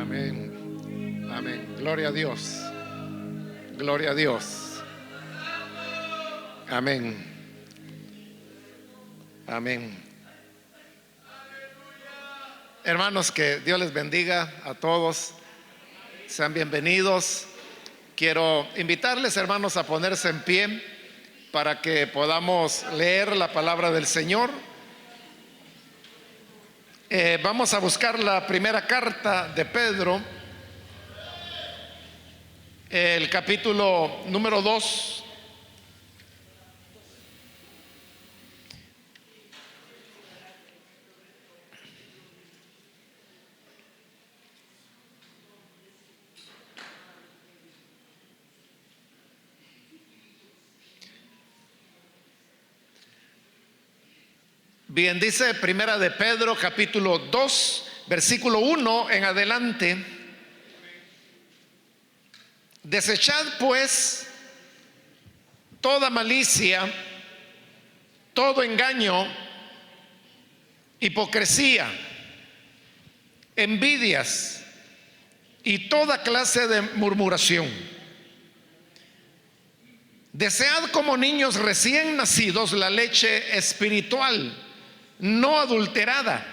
Amén. Amén. Gloria a Dios. Gloria a Dios. Amén. Amén. Hermanos, que Dios les bendiga a todos. Sean bienvenidos. Quiero invitarles, hermanos, a ponerse en pie para que podamos leer la palabra del Señor. Vamos a buscar la primera carta de Pedro, el capítulo número 2. Bien, dice Primera de Pedro, capítulo 2, versículo 1 en adelante: desechad pues toda malicia, todo engaño, hipocresía, envidias y toda clase de murmuración. Desead como niños recién nacidos la leche espiritual, no adulterada,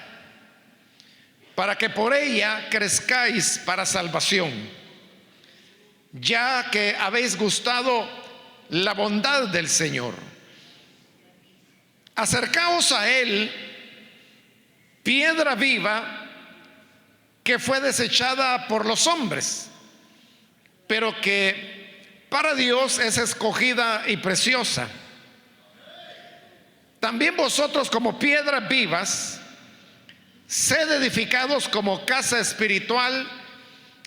para que por ella crezcáis para salvación, ya que habéis gustado la bondad del Señor. Acercaos a Él, piedra viva que fue desechada por los hombres, pero que para Dios es escogida y preciosa. También vosotros, como piedras vivas, sed edificados como casa espiritual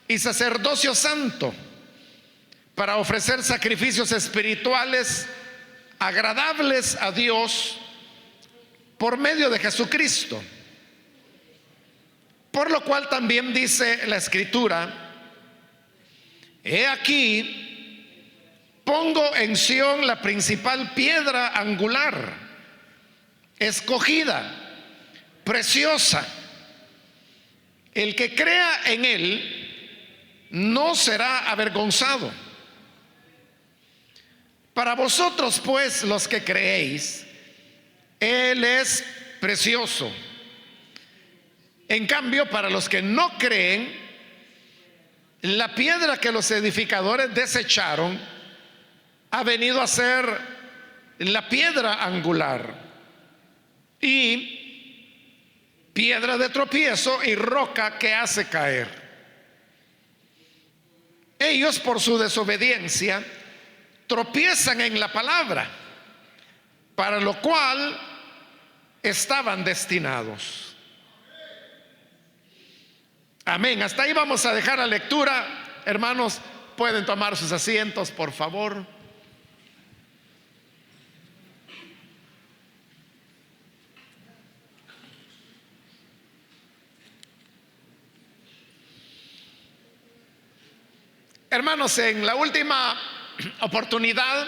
y sacerdocio santo, para ofrecer sacrificios espirituales agradables a Dios por medio de Jesucristo. Por lo cual también dice la Escritura: he aquí, pongo en Sión la principal piedra angular, escogida, preciosa. El que crea en Él no será avergonzado. Para vosotros, pues, los que creéis, Él es precioso. En cambio, para los que no creen, la piedra que los edificadores desecharon ha venido a ser la piedra angular, y piedra de tropiezo y roca que hace caer. Ellos, por su desobediencia, tropiezan en la palabra, para lo cual estaban destinados. Amén. Hasta ahí vamos a dejar la lectura. Hermanos, pueden tomar sus asientos, por favor. Hermanos, en la última oportunidad,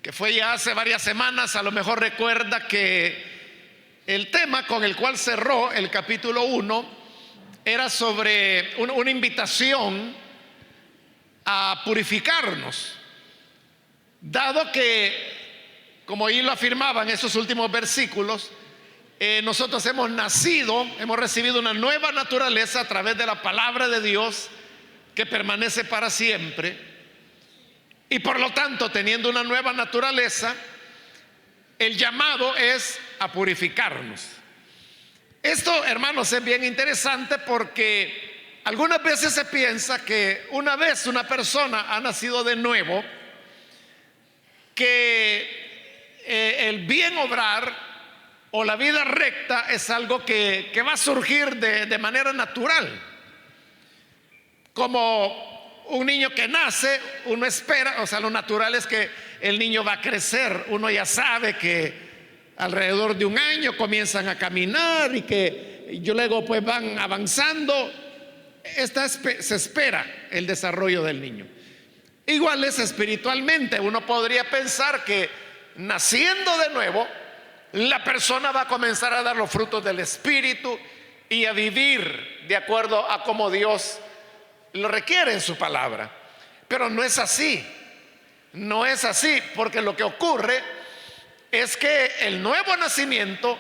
que fue ya hace varias semanas, a lo mejor recuerda que el tema con el cual cerró el capítulo 1 era sobre una invitación a purificarnos, dado que, como ahí lo afirmaban esos últimos versículos, nosotros hemos nacido, hemos recibido una nueva naturaleza a través de la palabra de Dios, que permanece para siempre, y por lo tanto, teniendo una nueva naturaleza, el llamado es a purificarnos. Esto, hermanos, es bien interesante, porque algunas veces se piensa que una vez una persona ha nacido de nuevo, que el bien obrar o la vida recta es algo que va a surgir de manera natural. Como un niño que nace, uno espera, o sea, lo natural es que el niño va a crecer. Uno ya sabe que alrededor de un año comienzan a caminar y que luego pues van avanzando. Se espera el desarrollo del niño. Igual es espiritualmente. Uno podría pensar que naciendo de nuevo, la persona va a comenzar a dar los frutos del Espíritu y a vivir de acuerdo a cómo Dios lo requiere en su palabra. Pero no es así. No es así, porque lo que ocurre es que el nuevo nacimiento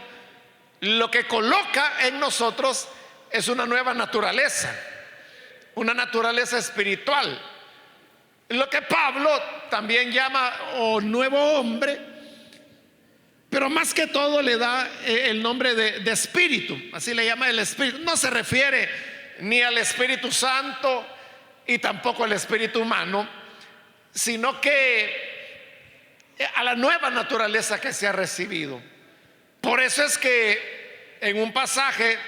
lo que coloca en nosotros es una nueva naturaleza, una naturaleza espiritual, lo que Pablo también llama nuevo hombre, pero más que todo le da el nombre de espíritu, así le llama el espíritu. No se refiere ni al Espíritu Santo y tampoco al espíritu humano, sino que a la nueva naturaleza que se ha recibido. Por eso es que en un pasaje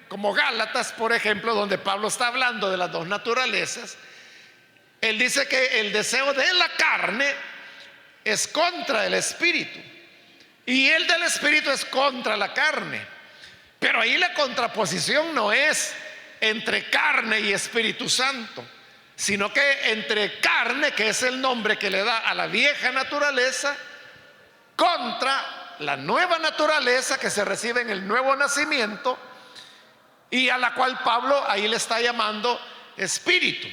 como Gálatas, por ejemplo, donde Pablo está hablando de las dos naturalezas, él dice que el deseo de la carne es contra el espíritu y el del espíritu es contra la carne. Pero ahí la contraposición no es entre carne y Espíritu Santo, sino que entre carne, que es el nombre que le da a la vieja naturaleza, contra la nueva naturaleza que se recibe en el nuevo nacimiento y a la cual Pablo ahí le está llamando espíritu.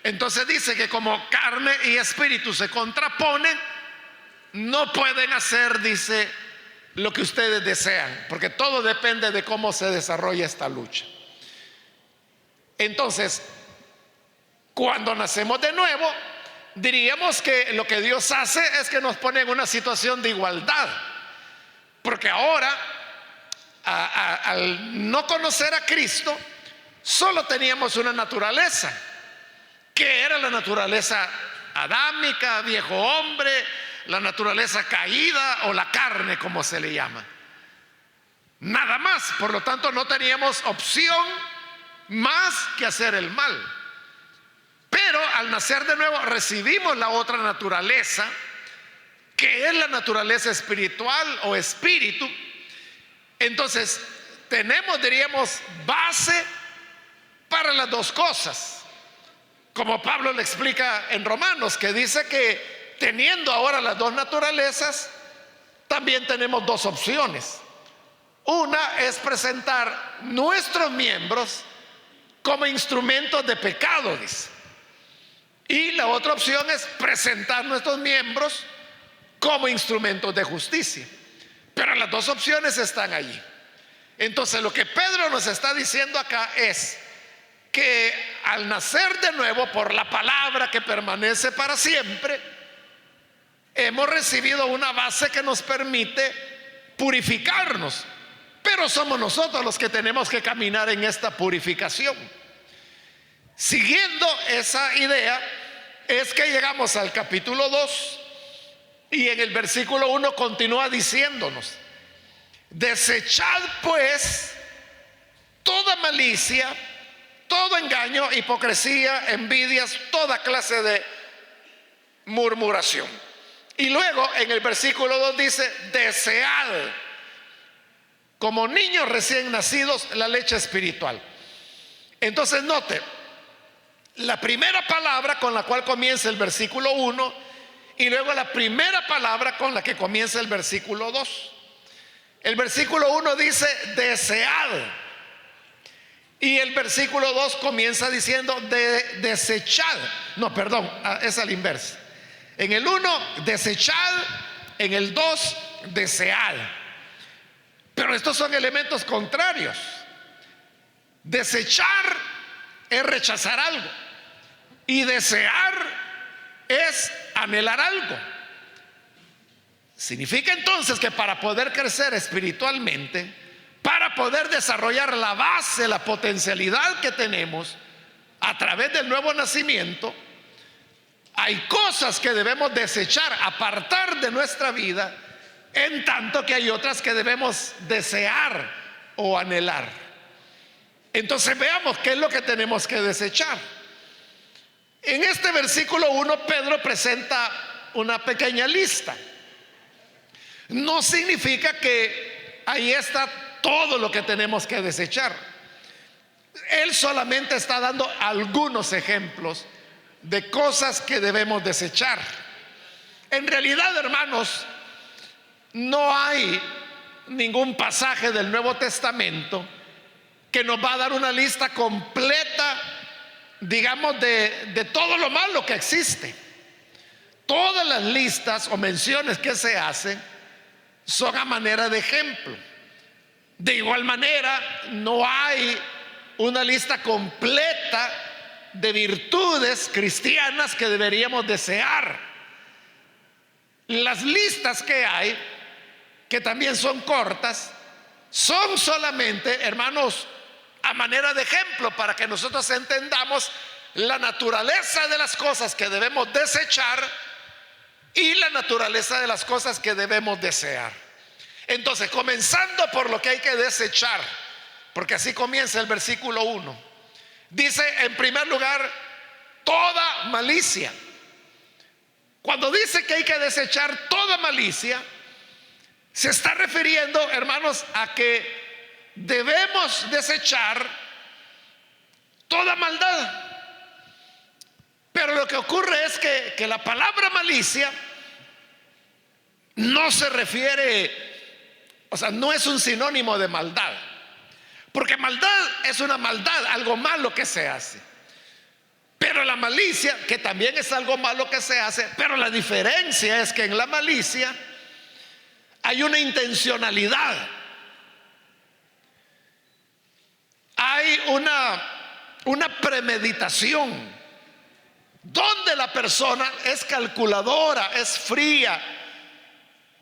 Entonces dice que como carne y espíritu se contraponen, no pueden hacer, dice, lo que ustedes desean, porque todo depende de cómo se desarrolla esta lucha. Entonces, cuando nacemos de nuevo, diríamos que lo que Dios hace es que nos pone en una situación de igualdad, porque ahora al no conocer a Cristo solo teníamos una naturaleza, que era la naturaleza adámica, viejo hombre, la naturaleza caída o la carne, como se le llama. Nada más. Por lo tanto, no teníamos opción más que hacer el mal. Pero al nacer de nuevo recibimos la otra naturaleza, que es la naturaleza espiritual o espíritu. Entonces tenemos, diríamos, base para las dos cosas, como Pablo le explica en Romanos, que dice que teniendo ahora las dos naturalezas, también tenemos dos opciones. Una es presentar nuestros miembros como instrumentos de pecado, dice. Y la otra opción es presentar nuestros miembros como instrumentos de justicia. Pero las dos opciones están allí. Entonces lo que Pedro nos está diciendo acá es que al nacer de nuevo por la palabra que permanece para siempre, hemos recibido una base que nos permite purificarnos. Pero somos nosotros los que tenemos que caminar en esta purificación. Siguiendo esa idea, es que llegamos al capítulo 2 y en el versículo 1 continúa diciéndonos: desechad pues toda malicia, todo engaño, hipocresía, envidias, toda clase de murmuración. Y luego en el versículo 2 dice: desead como niños recién nacidos la leche espiritual. Entonces note la primera palabra con la cual comienza el versículo 1 y luego la primera palabra con la que comienza el versículo 2. El versículo 1 dice desead y el versículo 2 comienza diciendo desechad. No, perdón, es al inverso. En el 1 desechad, en el 2 desead. Pero estos son elementos contrarios. Desechar es rechazar algo y desear es anhelar algo. Significa entonces que para poder crecer espiritualmente, para poder desarrollar la base, la potencialidad que tenemos a través del nuevo nacimiento, hay cosas que debemos desechar, apartar de nuestra vida, en tanto que hay otras que debemos desear o anhelar. Entonces veamos qué es lo que tenemos que desechar. En este versículo 1 Pedro presenta una pequeña lista. No significa que ahí está todo lo que tenemos que desechar. Él solamente está dando algunos ejemplos de cosas que debemos desechar. En realidad, hermanos, no hay ningún pasaje del Nuevo Testamento que nos va a dar una lista completa, digamos, de todo lo malo que existe. Todas las listas o menciones que se hacen son a manera de ejemplo. De igual manera, no hay una lista completa de virtudes cristianas que deberíamos desear. Las listas que hay, que también son cortas, son solamente, hermanos, a manera de ejemplo para que nosotros entendamos la naturaleza de las cosas que debemos desechar y la naturaleza de las cosas que debemos desear. Entonces, comenzando por lo que hay que desechar, porque así comienza el versículo 1. Dice, en primer lugar, toda malicia. Cuando dice que hay que desechar toda malicia, se está refiriendo, hermanos, a que debemos desechar toda maldad. Pero lo que ocurre es que la palabra malicia no se refiere, o sea, no es un sinónimo de maldad. Porque maldad es una maldad, algo malo que se hace. Pero la malicia, que también es algo malo que se hace, pero la diferencia es que en la malicia hay una intencionalidad. Hay una premeditación, donde la persona es calculadora, es fría,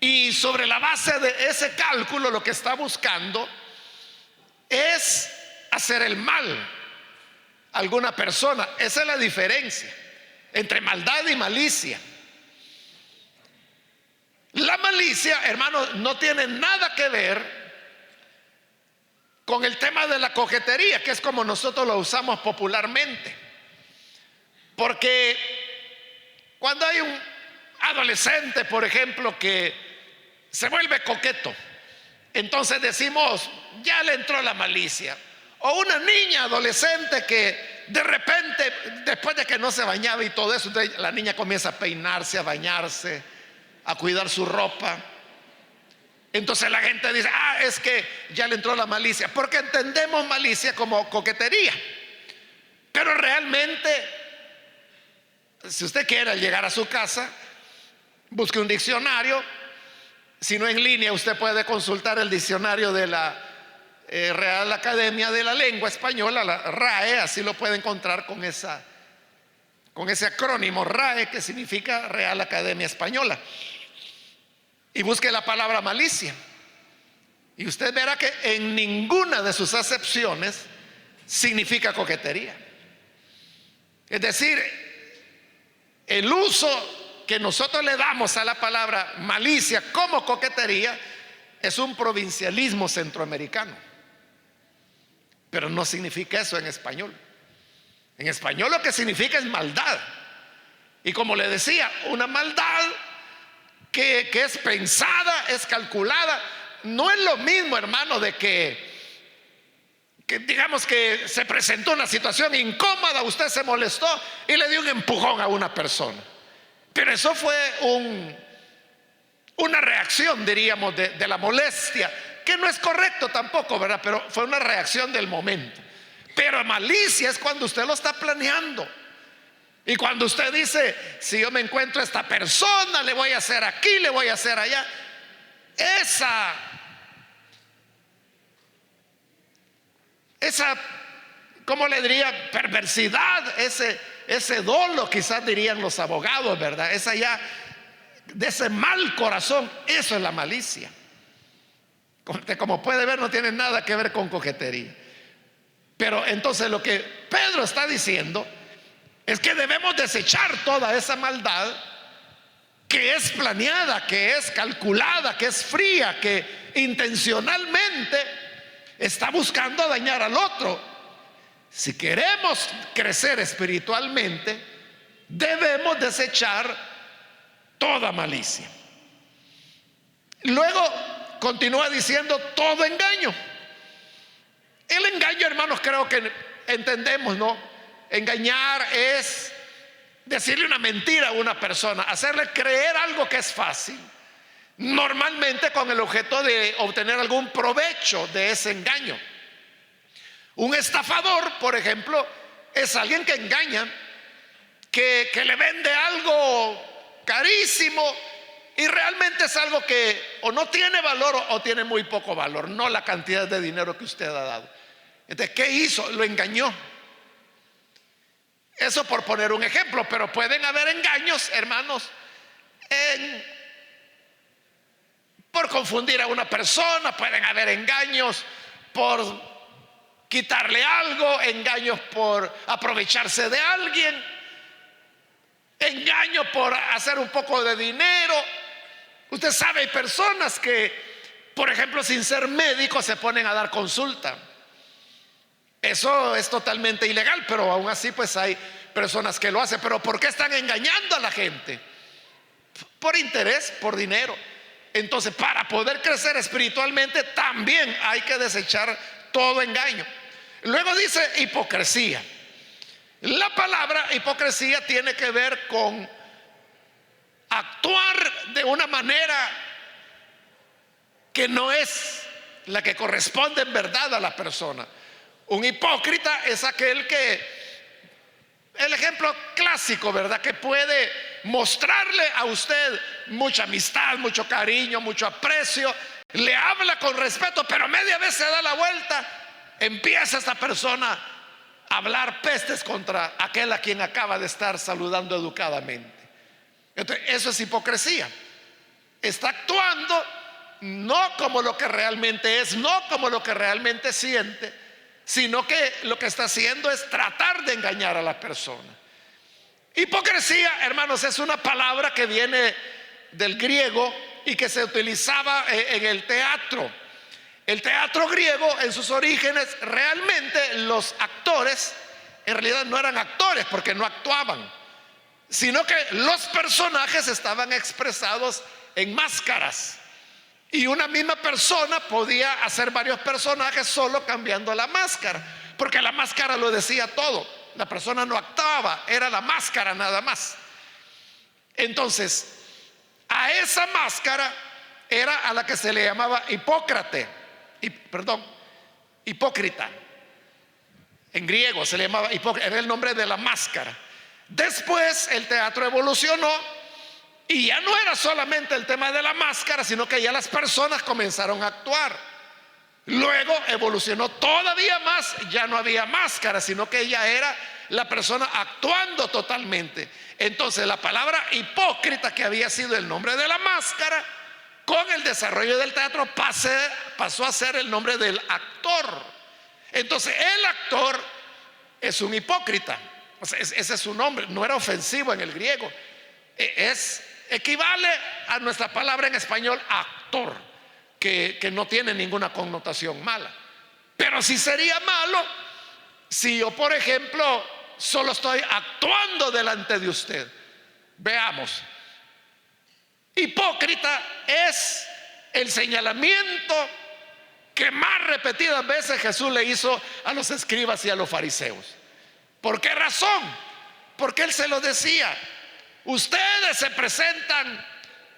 y sobre la base de ese cálculo lo que está buscando es hacer el mal a alguna persona. Esa es la diferencia entre maldad y malicia. La malicia, hermanos, no tiene nada que ver con el tema de la coquetería, que es como nosotros lo usamos popularmente. Porque cuando hay un adolescente, por ejemplo, que se vuelve coqueto, entonces decimos, ya le entró la malicia. O una niña adolescente que de repente, después de que no se bañaba y todo eso, la niña comienza a peinarse, a bañarse, a cuidar su ropa. Entonces la gente dice, es que ya le entró la malicia, porque entendemos malicia como coquetería. Pero realmente, si usted quiere llegar a su casa, busque un diccionario. Si no, en línea usted puede consultar el diccionario de la Real Academia de la Lengua Española, la RAE. Así lo puede encontrar con ese acrónimo RAE, que significa Real Academia Española, y busque la palabra malicia, y usted verá que en ninguna de sus acepciones significa coquetería. Es decir, el uso que nosotros le damos a la palabra malicia como coquetería es un provincialismo centroamericano, pero no significa eso en español. En español lo que significa es maldad, y como le decía, una maldad que es pensada, es calculada. No es lo mismo, hermano, de que digamos que se presentó una situación incómoda, usted se molestó y le dio un empujón a una persona. Pero eso fue una reacción, diríamos, de la molestia, que no es correcto tampoco, ¿verdad? Pero fue una reacción del momento. Pero malicia es cuando usted lo está planeando. Y cuando usted dice, si yo me encuentro a esta persona, le voy a hacer aquí, le voy a hacer allá. Esa, ¿cómo le diría? Perversidad, ese dolo, quizás dirían los abogados, ¿verdad? Esa ya, de ese mal corazón, eso es la malicia. Como puede ver, no tiene nada que ver con coquetería. Pero entonces lo que Pedro está diciendo es que debemos desechar toda esa maldad que es planeada, que es calculada, que es fría, que intencionalmente está buscando dañar al otro. Si queremos crecer espiritualmente, debemos desechar toda malicia. Luego continúa diciendo todo engaño. El engaño, hermanos, creo que entendemos, ¿no? Engañar es decirle una mentira a una persona, hacerle creer algo que es fácil, normalmente con el objeto de obtener algún provecho de ese engaño. Un estafador, por ejemplo, es alguien que engaña, que le vende algo carísimo y realmente es algo que o no tiene valor o tiene muy poco valor, no la cantidad de dinero que usted ha dado. Entonces, ¿qué hizo? Lo engañó. Eso por poner un ejemplo, pero pueden haber engaños, hermanos, por confundir a una persona, pueden haber engaños por quitarle algo, engaños por aprovecharse de alguien, engaño por hacer un poco de dinero. Usted sabe, hay personas que, por ejemplo, sin ser médicos se ponen a dar consulta. Eso es totalmente ilegal, pero aún así pues hay personas que lo hacen. Pero ¿por qué están engañando a la gente? Por interés, por dinero. Entonces, para poder crecer espiritualmente también hay que desechar todo engaño. Luego dice hipocresía. La palabra hipocresía tiene que ver con actuar de una manera que no es la que corresponde en verdad a la persona. Un hipócrita es aquel que, el ejemplo clásico, ¿verdad?, que puede mostrarle a usted mucha amistad, mucho cariño, mucho aprecio, le habla con respeto, pero media vez se da la vuelta, empieza esta persona a hablar pestes contra aquel a quien acaba de estar saludando educadamente. Entonces, eso es hipocresía. Está actuando no como lo que realmente es, no como lo que realmente siente, sino que lo que está haciendo es tratar de engañar a la persona. Hipocresía, hermanos, es una palabra que viene del griego y que se utilizaba en el teatro. El teatro griego, en sus orígenes, realmente los actores en realidad no eran actores porque no actuaban, sino que los personajes estaban expresados en máscaras. Y una misma persona podía hacer varios personajes solo cambiando la máscara, porque la máscara lo decía todo. La persona no actuaba, era la máscara nada más. Entonces, a esa máscara era a la que se le llamaba hipócrita. En griego se le llamaba hipócrita, era el nombre de la máscara. Después el teatro evolucionó y ya no era solamente el tema de la máscara, sino que ya las personas comenzaron a actuar. Luego evolucionó todavía más, ya no había máscara, sino que ya era la persona actuando totalmente. Entonces la palabra hipócrita, que había sido el nombre de la máscara, con el desarrollo del teatro pasó a ser el nombre del actor. Entonces el actor es un hipócrita. O sea, ese es su nombre, no era ofensivo en el griego. Equivale a nuestra palabra en español actor, que no tiene ninguna connotación mala. Pero sí sería malo si yo, por ejemplo, solo estoy actuando delante de usted. Veamos. Hipócrita es el señalamiento que más repetidas veces Jesús le hizo a los escribas y a los fariseos. ¿Por qué razón? Porque él se lo decía. Ustedes se presentan,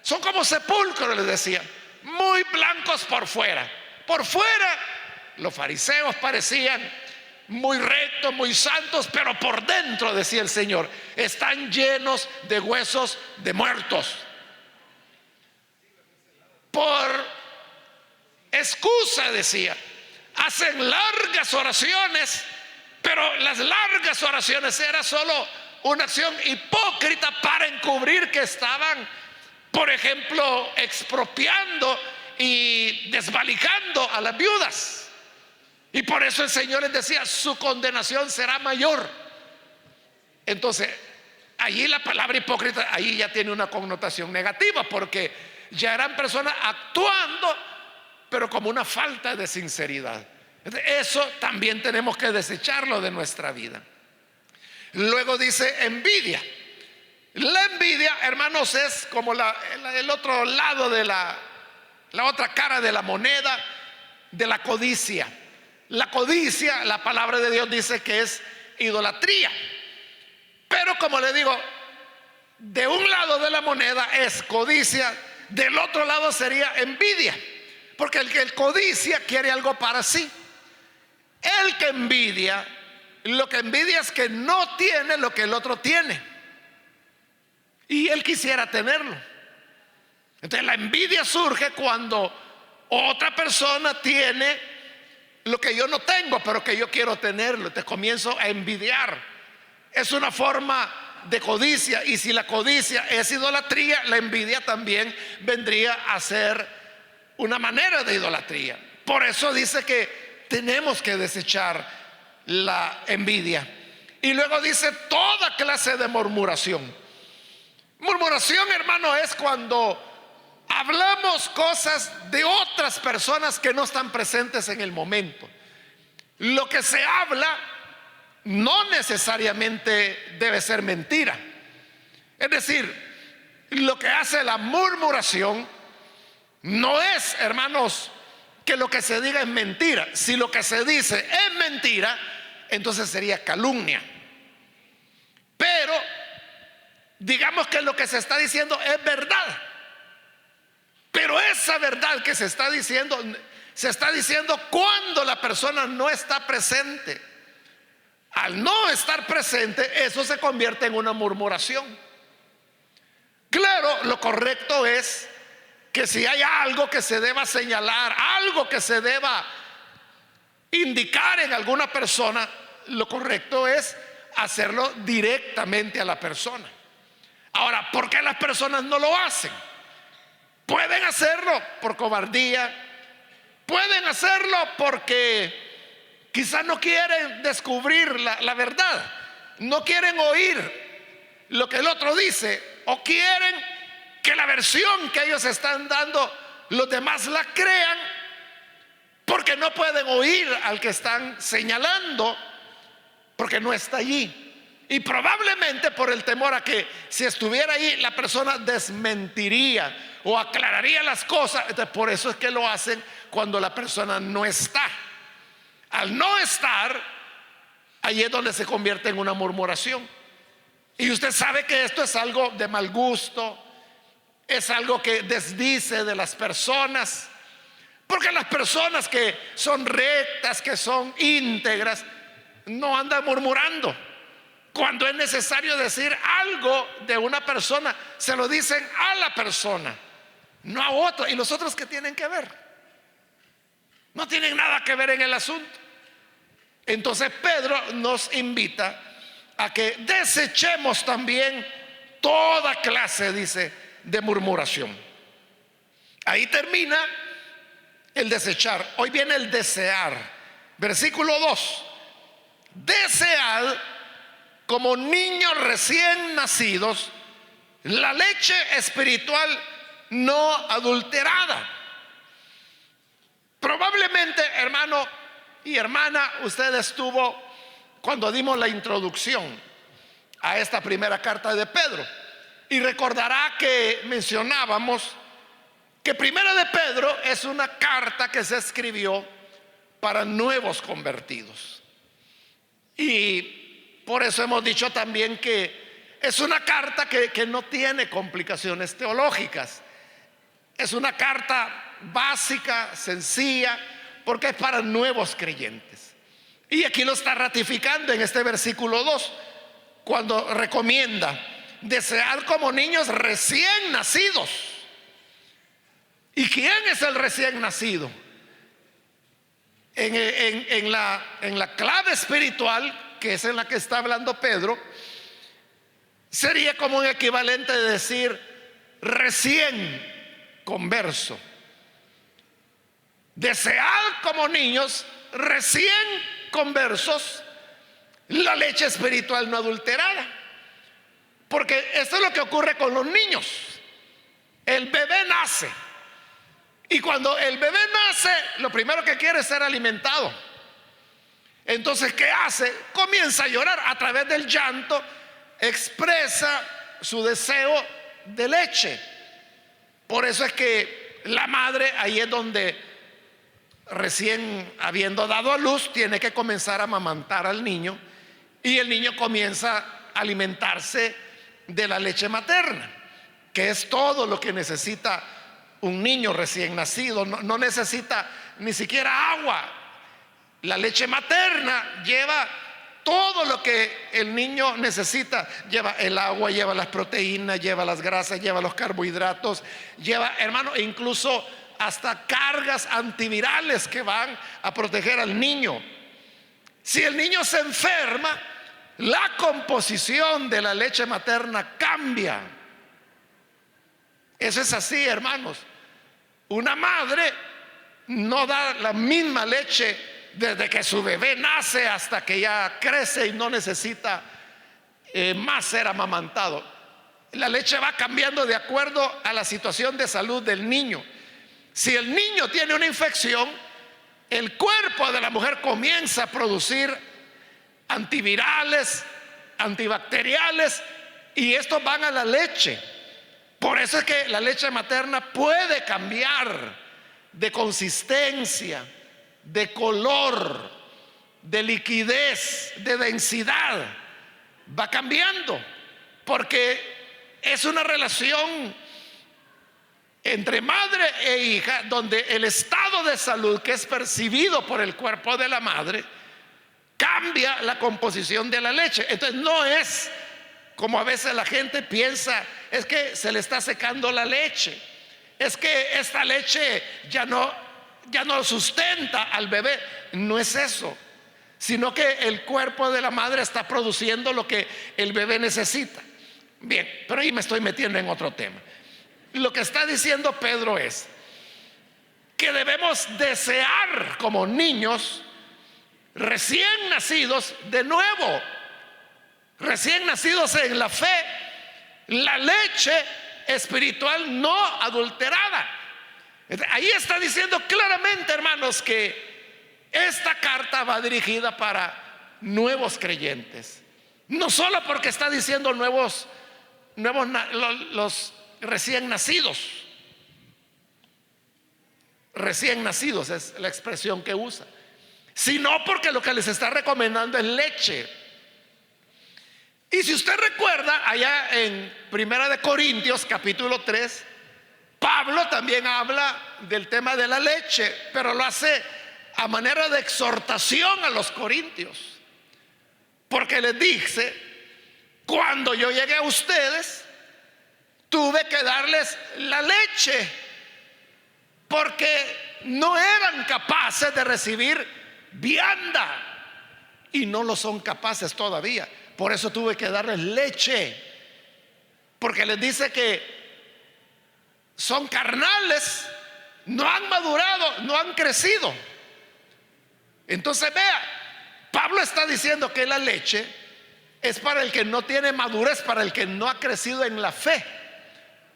son como sepulcros, les decía, muy blancos por fuera. Por fuera los fariseos parecían muy rectos, muy santos, pero por dentro, decía el Señor, están llenos de huesos de muertos. Por excusa, decía, hacen largas oraciones, pero las largas oraciones era solo una acción hipócrita para encubrir que estaban, por ejemplo, expropiando y desvalijando a las viudas. Y por eso el Señor les decía, su condenación será mayor. Entonces, allí la palabra hipócrita, ahí ya tiene una connotación negativa, porque ya eran personas actuando, pero como una falta de sinceridad. Eso también tenemos que desecharlo de nuestra vida. Luego dice envidia. La envidia, hermanos, es como el otro lado de la otra cara de la moneda de la codicia. La codicia, la palabra de Dios dice que es idolatría. Pero como le digo, de un lado de la moneda es codicia, del otro lado sería envidia. Porque el que codicia quiere algo para sí. El que envidia, lo que envidia es que no tiene lo que el otro tiene y él quisiera tenerlo. Entonces la envidia surge cuando otra persona tiene lo que yo no tengo, pero que yo quiero tenerlo. Te comienzo a envidiar. Es una forma de codicia, y si la codicia es idolatría, la envidia también vendría a ser una manera de idolatría. Por eso dice que tenemos que desechar la envidia. Y luego dice toda clase de murmuración. Murmuración, hermano, es cuando hablamos cosas de otras personas que no están presentes en el momento. Lo que se habla no necesariamente debe ser mentira. Es decir, lo que hace la murmuración no es, hermanos, que lo que se diga es mentira. Si lo que se dice es mentira, entonces sería calumnia. Pero digamos que lo que se está diciendo es verdad. Pero esa verdad que se está diciendo cuando la persona no está presente. Al no estar presente, eso se convierte en una murmuración. Claro, lo correcto es que si hay algo que se deba señalar, algo que se deba indicar en alguna persona, lo correcto es hacerlo directamente a la persona. Ahora, ¿por qué las personas no lo hacen? Pueden hacerlo por cobardía, pueden hacerlo porque quizás no quieren descubrir la verdad, no quieren oír lo que el otro dice, o quieren que la versión que ellos están dando los demás la crean, porque no pueden oír al que están señalando, porque no está allí. Y probablemente por el temor a que si estuviera ahí la persona desmentiría o aclararía las cosas. Entonces, por eso es que lo hacen cuando la persona no está. Al no estar, ahí es donde se convierte en una murmuración. Y usted sabe que esto es algo de mal gusto, es algo que desdice de las personas, porque las personas que son rectas, que son íntegras, no andan murmurando. Cuando es necesario decir algo de una persona, se lo dicen a la persona, no a otro. ¿Y los otros qué tienen que ver? No tienen nada que ver en el asunto. Entonces Pedro nos invita a que desechemos también toda clase, dice, de murmuración. Ahí termina el desechar. Hoy viene el desear. Versículo 2. Desead como niños recién nacidos la leche espiritual no adulterada. Probablemente, hermano y hermana, usted estuvo cuando dimos la introducción a esta primera carta de Pedro, y recordará que mencionábamos que Primera de Pedro es una carta que se escribió para nuevos convertidos. Y por eso hemos dicho también que es una carta que no tiene complicaciones teológicas. Es una carta básica, sencilla, porque es para nuevos creyentes. Y aquí lo está ratificando en este versículo 2, cuando recomienda desear como niños recién nacidos. ¿Y quién es el recién nacido? En la clave espiritual, que es en la que está hablando Pedro, sería como un equivalente de decir recién converso. Desead como niños recién conversos la leche espiritual no adulterada, porque esto es lo que ocurre con los niños. El bebé nace, y cuando el bebé nace, lo primero que quiere es ser alimentado. Entonces, ¿qué hace? Comienza a llorar. A través del llanto expresa su deseo de leche. Por eso es que la madre, ahí es donde, recién habiendo dado a luz, tiene que comenzar a amamantar al niño, y el niño comienza a alimentarse de la leche materna, que es todo lo que necesita un niño recién nacido. No necesita ni siquiera agua. La leche materna lleva todo lo que el niño necesita. Lleva el agua, lleva las proteínas, lleva las grasas, lleva los carbohidratos, lleva, hermano, incluso hasta cargas antivirales que van a proteger al niño. Si el niño se enferma, la composición de la leche materna cambia. Eso es así, hermanos. Una madre no da la misma leche desde que su bebé nace hasta que ya crece y no necesita más ser amamantado. La leche va cambiando de acuerdo a la situación de salud del niño. Si el niño tiene una infección, el cuerpo de la mujer comienza a producir antivirales, antibacteriales, y estos van a la leche. Por eso es que la leche materna puede cambiar de consistencia, de color, de liquidez, de densidad. Va cambiando porque es una relación entre madre e hija donde el estado de salud que es percibido por el cuerpo de la madre cambia la composición de la leche. Entonces no es como a veces la gente piensa, es que se le está secando la leche, es que esta leche ya no sustenta al bebé. No es eso, sino que el cuerpo de la madre está produciendo lo que el bebé necesita. Bien, pero ahí me estoy metiendo en otro tema. Lo que está diciendo Pedro es que debemos desear como niños recién nacidos de nuevo, recién nacidos en la fe, la leche espiritual no adulterada. Ahí está diciendo claramente, hermanos, que esta carta va dirigida para nuevos creyentes. No solo porque está diciendo los recién nacidos es la expresión que usa, sino porque lo que les está recomendando es leche. Y si usted recuerda, allá en Primera de Corintios capítulo 3, Pablo también habla del tema de la leche, pero lo hace a manera de exhortación a los corintios, porque les dice: cuando yo llegué a ustedes, tuve que darles la leche, porque no eran capaces de recibir vianda, y no lo son capaces todavía. Por eso tuve que darles leche, porque les dice que son carnales, no han madurado, no han crecido. Entonces vea, Pablo está diciendo que la leche es para el que no tiene madurez, para el que no ha crecido en la fe,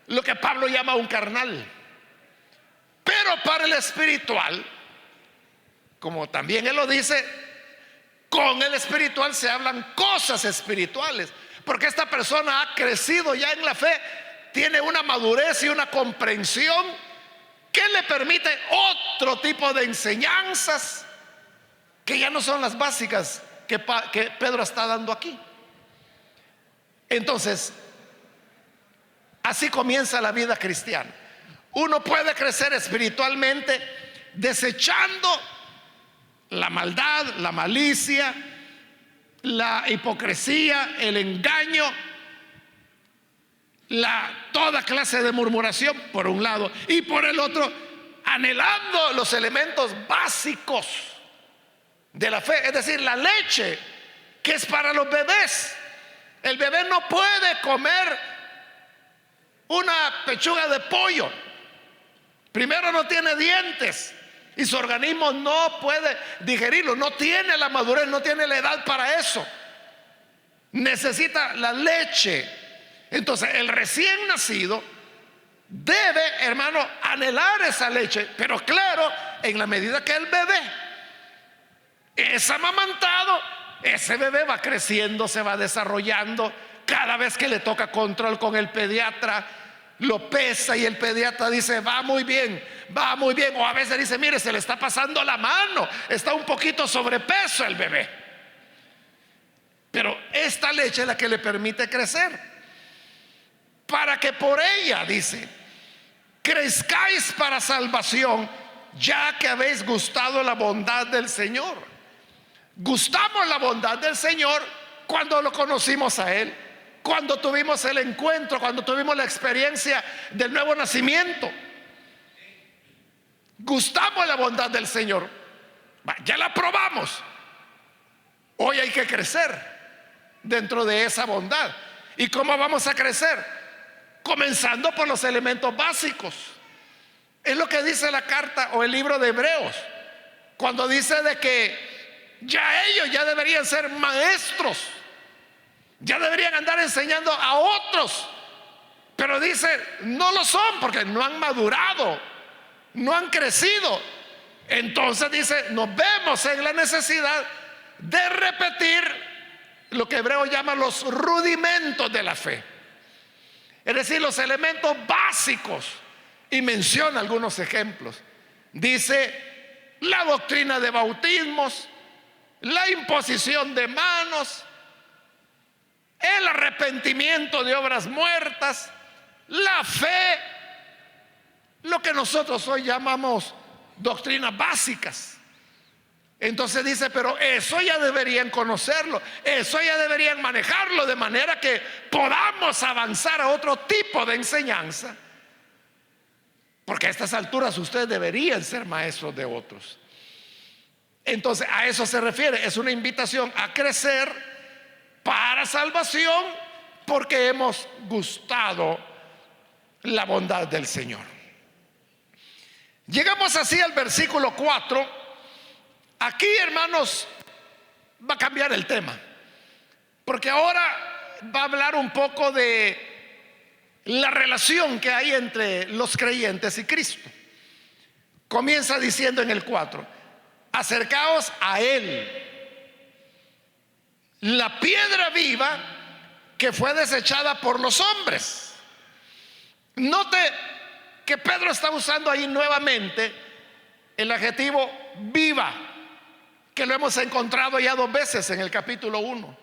lo que Pablo llama un carnal. Pero para el espiritual, como también él lo dice, con el espiritual se hablan cosas espirituales, porque esta persona ha crecido ya en la fe, tiene una madurez y una comprensión que le permite otro tipo de enseñanzas que ya no son las básicas que Pedro está dando aquí. Entonces, así comienza la vida cristiana. Uno puede crecer espiritualmente desechando la maldad, la malicia, la hipocresía, el engaño, toda clase de murmuración por un lado, y por el otro anhelando los elementos básicos de la fe, es decir, la leche, que es para los bebés. El bebé no puede comer una pechuga de pollo. Primero, no tiene dientes y su organismo no puede digerirlo, no tiene la madurez, no tiene la edad para eso. Necesita la leche. Entonces el recién nacido debe, hermano, anhelar esa leche, pero claro, en la medida que el bebé es amamantado, ese bebé va creciendo, se va desarrollando. Cada vez que le toca control con el pediatra, lo pesa y el pediatra dice: va muy bien, va muy bien. O a veces dice: mire, se le está pasando la mano, está un poquito sobrepeso el bebé. Pero esta leche es la que le permite crecer, para que por ella, dice, crezcáis para salvación, ya que habéis gustado la bondad del Señor. Gustamos la bondad del Señor cuando lo conocimos a Él, cuando tuvimos el encuentro, cuando tuvimos la experiencia del nuevo nacimiento. Gustamos la bondad del Señor, ya la probamos. Hoy hay que crecer dentro de esa bondad. ¿Y cómo vamos a crecer? Comenzando por los elementos básicos. Es lo que dice la carta o el libro de Hebreos, cuando dice de que ellos ya deberían ser maestros, ya deberían andar enseñando a otros, pero dice, no lo son porque no han madurado, no han crecido. Entonces dice, nos vemos en la necesidad de repetir lo que Hebreo llama los rudimentos de la fe, es decir, los elementos básicos, y menciona algunos ejemplos. Dice la doctrina de bautismos, la imposición de manos, el arrepentimiento de obras muertas, la fe, lo que nosotros hoy llamamos doctrinas básicas. Entonces dice, pero eso ya deberían conocerlo, eso ya deberían manejarlo, de manera que podamos avanzar a otro tipo de enseñanza, porque a estas alturas ustedes deberían ser maestros de otros. Entonces a eso se refiere, es una invitación a crecer para salvación, porque hemos gustado la bondad del Señor. Llegamos así al versículo 4. Aquí, hermanos, va a cambiar el tema, porque ahora va a hablar un poco de la relación que hay entre los creyentes y Cristo. Comienza diciendo en el 4: acercaos a Él, la piedra viva que fue desechada por los hombres. Note que Pedro está usando ahí nuevamente el adjetivo viva, que lo hemos encontrado ya 2 veces en el capítulo 1.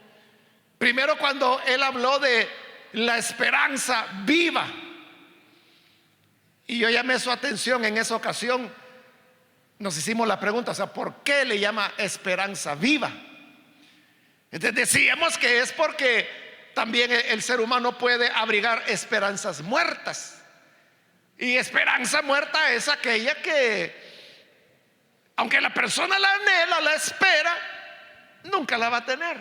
Primero, cuando él habló de la esperanza viva, y yo llamé su atención en esa ocasión. Nos hicimos la pregunta, o sea, ¿por qué le llama esperanza viva? Entonces decíamos que es porque también el ser humano puede abrigar esperanzas muertas, y esperanza muerta es aquella que, aunque la persona la anhela, la espera, nunca la va a tener.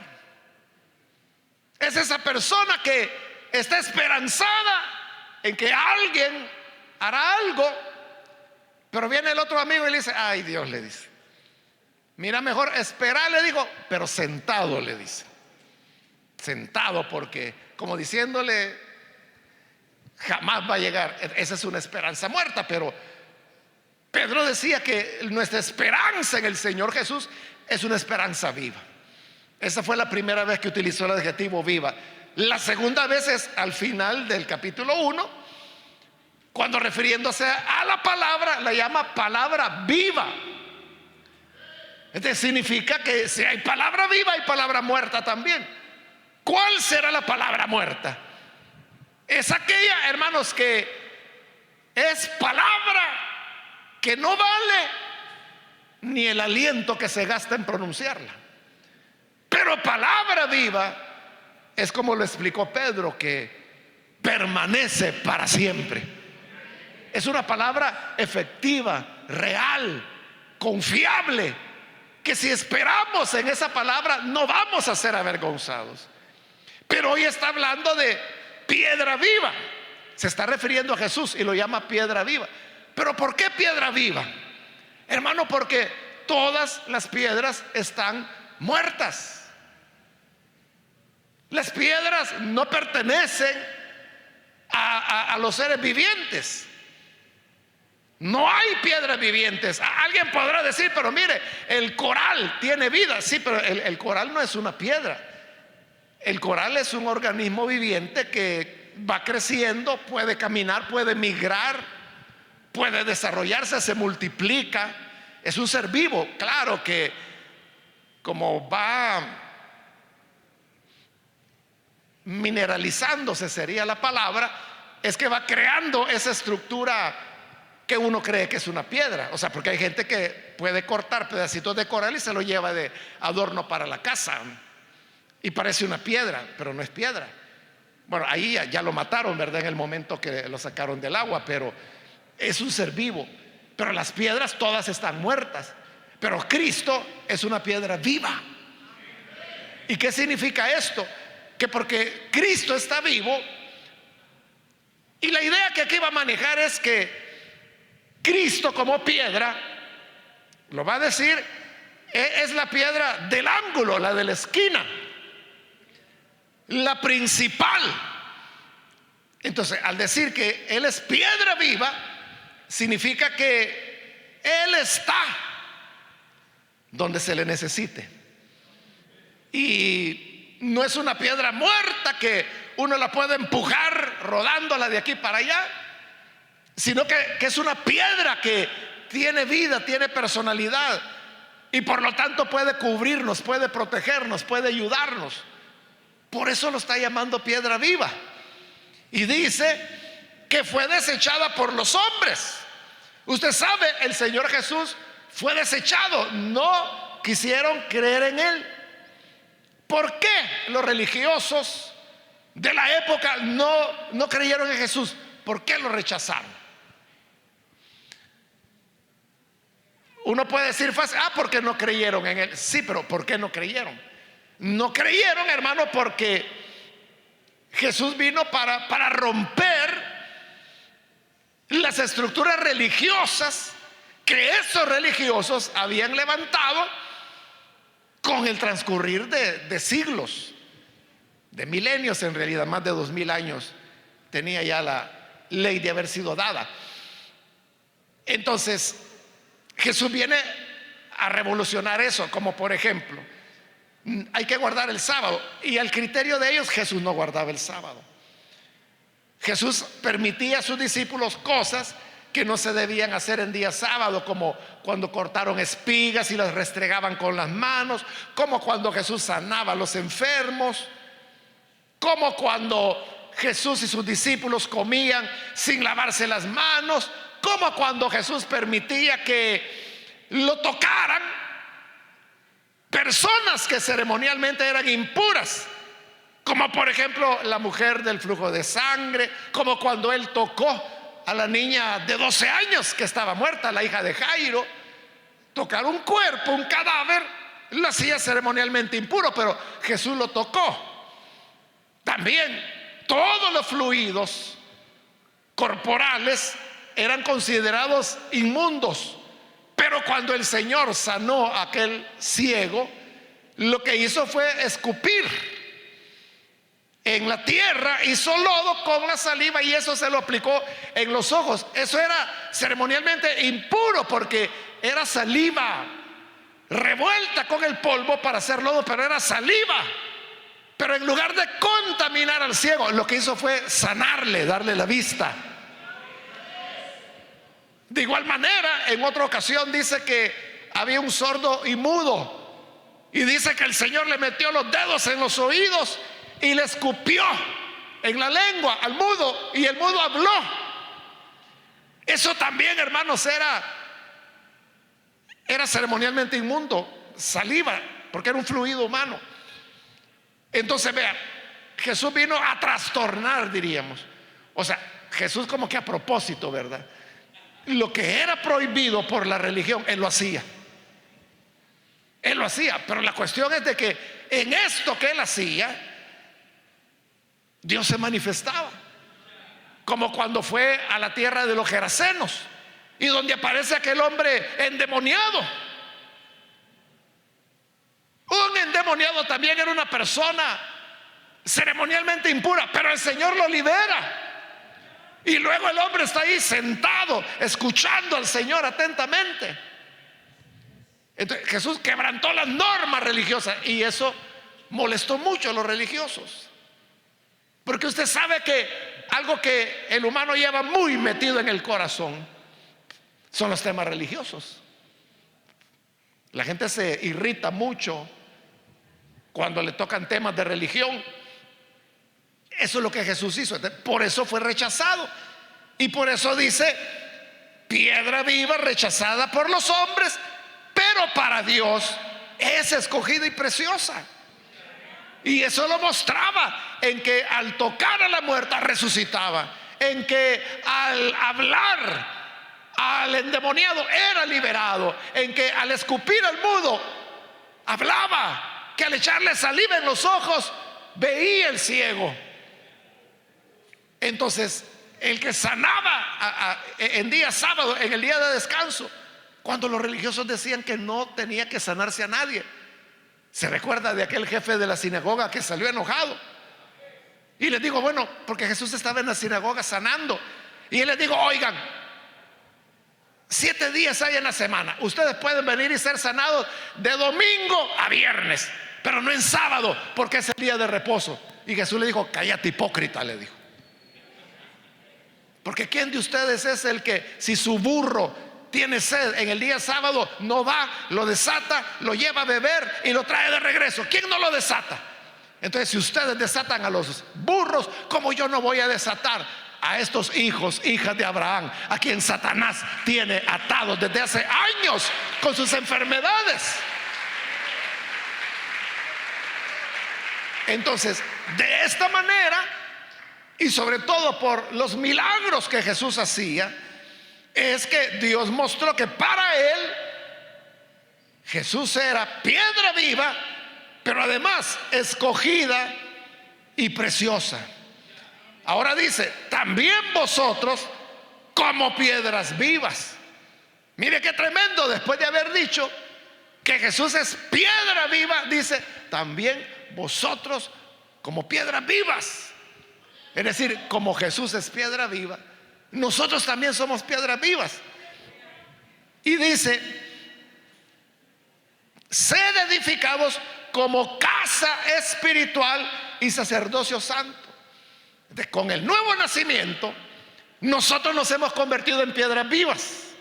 Es esa persona que está esperanzada en que alguien hará algo, pero viene el otro amigo y le dice, ay, Dios, le dice, mira, mejor esperar, le digo, pero sentado, le dice. Sentado, porque como diciéndole, jamás va a llegar. Esa es una esperanza muerta. Pero Pedro decía que nuestra esperanza en el Señor Jesús es una esperanza viva. Esa fue la primera vez que utilizó el adjetivo viva. La segunda vez es al final del capítulo 1, cuando refiriéndose a la palabra, la llama palabra viva. Este significa que si hay palabra viva, hay palabra muerta también. ¿Cuál será la palabra muerta? Es aquella, hermanos, que es palabra que no vale ni el aliento que se gasta en pronunciarla. Pero palabra viva es, como lo explicó Pedro, que permanece para siempre. Es una palabra efectiva, real, confiable, que si esperamos en esa palabra no vamos a ser avergonzados. Pero hoy está hablando de piedra viva. Se está refiriendo a Jesús y lo llama piedra viva. ¿Pero por qué piedra viva? Hermano, porque todas las piedras están muertas. Las piedras no pertenecen a los seres vivientes. No hay piedras vivientes. Alguien podrá decir, pero mire, el coral tiene vida. Sí, pero el coral no es una piedra. El coral es un organismo viviente que va creciendo, puede caminar, puede migrar, puede desarrollarse, se multiplica. Es un ser vivo. Claro que como va mineralizándose, sería la palabra, es que va creando esa estructura que uno cree que es una piedra. O sea, porque hay gente que puede cortar pedacitos de coral y se lo lleva de adorno para la casa y parece una piedra, pero no es piedra. Bueno, ahí ya lo mataron, ¿verdad? En el momento que lo sacaron del agua, pero es un ser vivo. Pero las piedras todas están muertas. Pero Cristo es una piedra viva. ¿Y qué significa esto? Que porque Cristo está vivo, y la idea que aquí va a manejar es que Cristo como piedra, lo va a decir, es la piedra del ángulo, la de la esquina, la principal. Entonces, al decir que Él es piedra viva, significa que Él está donde se le necesite. Y no es una piedra muerta que uno la puede empujar rodándola de aquí para allá, sino que es una piedra que tiene vida, tiene personalidad, y por lo tanto puede cubrirnos, puede protegernos, puede ayudarnos. Por eso lo está llamando piedra viva. Y dice que fue desechada por los hombres. Usted sabe, el Señor Jesús fue desechado, no quisieron creer en Él. ¿Por qué los religiosos de la época no creyeron en Jesús? ¿Por qué lo rechazaron? Uno puede decir fácil, porque no creyeron en Él. Sí, pero ¿por qué no creyeron? No creyeron, hermano, porque Jesús vino para romper las estructuras religiosas que esos religiosos habían levantado con el transcurrir de siglos, de milenios, en realidad más de 2000 años tenía ya la ley de haber sido dada. Entonces Jesús viene a revolucionar eso, como por ejemplo, hay que guardar el sábado, y al criterio de ellos Jesús no guardaba el sábado. Jesús permitía a sus discípulos cosas que no se debían hacer en día sábado, como cuando cortaron espigas y las restregaban con las manos, como cuando Jesús sanaba a los enfermos, como cuando Jesús y sus discípulos comían sin lavarse las manos, como cuando Jesús permitía que lo tocaran personas que ceremonialmente eran impuras, como por ejemplo la mujer del flujo de sangre, como cuando Él tocó a la niña de 12 años que estaba muerta, la hija de Jairo. Tocar un cuerpo, un cadáver, lo hacía ceremonialmente impuro, pero Jesús lo tocó. También todos los fluidos corporales eran considerados inmundos, pero cuando el Señor sanó a aquel ciego, lo que hizo fue escupir en la tierra, hizo lodo con la saliva y eso se lo aplicó en los ojos. Eso era ceremonialmente impuro porque era saliva revuelta con el polvo para hacer lodo, pero era saliva. Pero en lugar de contaminar al ciego, lo que hizo fue sanarle, darle la vista. De igual manera, en otra ocasión dice que había un sordo y mudo, y dice que el Señor le metió los dedos en los oídos y le escupió en la lengua al mudo, y el mudo habló. Eso también, hermanos, era ceremonialmente inmundo, saliva, porque era un fluido humano. Entonces vea, Jesús vino a trastornar, diríamos. O sea, Jesús como que a propósito, ¿verdad? Lo que era prohibido por la religión, Él lo hacía. Él lo hacía, pero la cuestión es de que en esto que Él hacía, Dios se manifestaba, como cuando fue a la tierra de los Gerasenos y donde aparece aquel hombre endemoniado. Un endemoniado también era una persona ceremonialmente impura, pero el Señor lo libera. Y luego el hombre está ahí sentado, escuchando al Señor atentamente. Entonces Jesús quebrantó las normas religiosas y eso molestó mucho a los religiosos. Porque usted sabe que algo que el humano lleva muy metido en el corazón son los temas religiosos. La gente se irrita mucho cuando le tocan temas de religión. Eso es lo que Jesús hizo. Por eso fue rechazado. Y por eso dice piedra viva rechazada por los hombres, pero para Dios es escogida y preciosa. Y eso lo mostraba en que al tocar a la muerta resucitaba, en que al hablar al endemoniado era liberado, en que al escupir al mudo hablaba, que al echarle saliva en los ojos veía el ciego. Entonces, el que sanaba en día sábado, en el día de descanso, cuando los religiosos decían que no tenía que sanarse a nadie. Se recuerda de aquel jefe de la sinagoga que salió enojado y les digo, bueno, porque Jesús estaba en la sinagoga sanando, y él les digo, oigan, 7 días hay en la semana, ustedes pueden venir y ser sanados de domingo a viernes, pero no en sábado, porque es el día de reposo. Y Jesús le dijo, cállate, hipócrita, le dijo, porque ¿quién de ustedes es el que, si su burro tiene sed en el día sábado, no va, lo desata, lo lleva a beber y lo trae de regreso? ¿Quién no lo desata? Entonces, si ustedes desatan a los burros, ¿cómo yo no voy a desatar a estos hijos, hijas de Abraham, a quien Satanás tiene atados desde hace años con sus enfermedades? Entonces, de esta manera, y sobre todo por los milagros que Jesús hacía, es que Dios mostró que para él Jesús era piedra viva, pero además escogida y preciosa. Ahora dice, también vosotros como piedras vivas. Mire qué tremendo, después de haber dicho que Jesús es piedra viva, dice, también vosotros como piedras vivas. Es decir, como Jesús es piedra viva, nosotros también somos piedras vivas. Y dice, sed edificados como casa espiritual y sacerdocio santo. Entonces, con el nuevo nacimiento, nosotros nos hemos convertido en piedras vivas.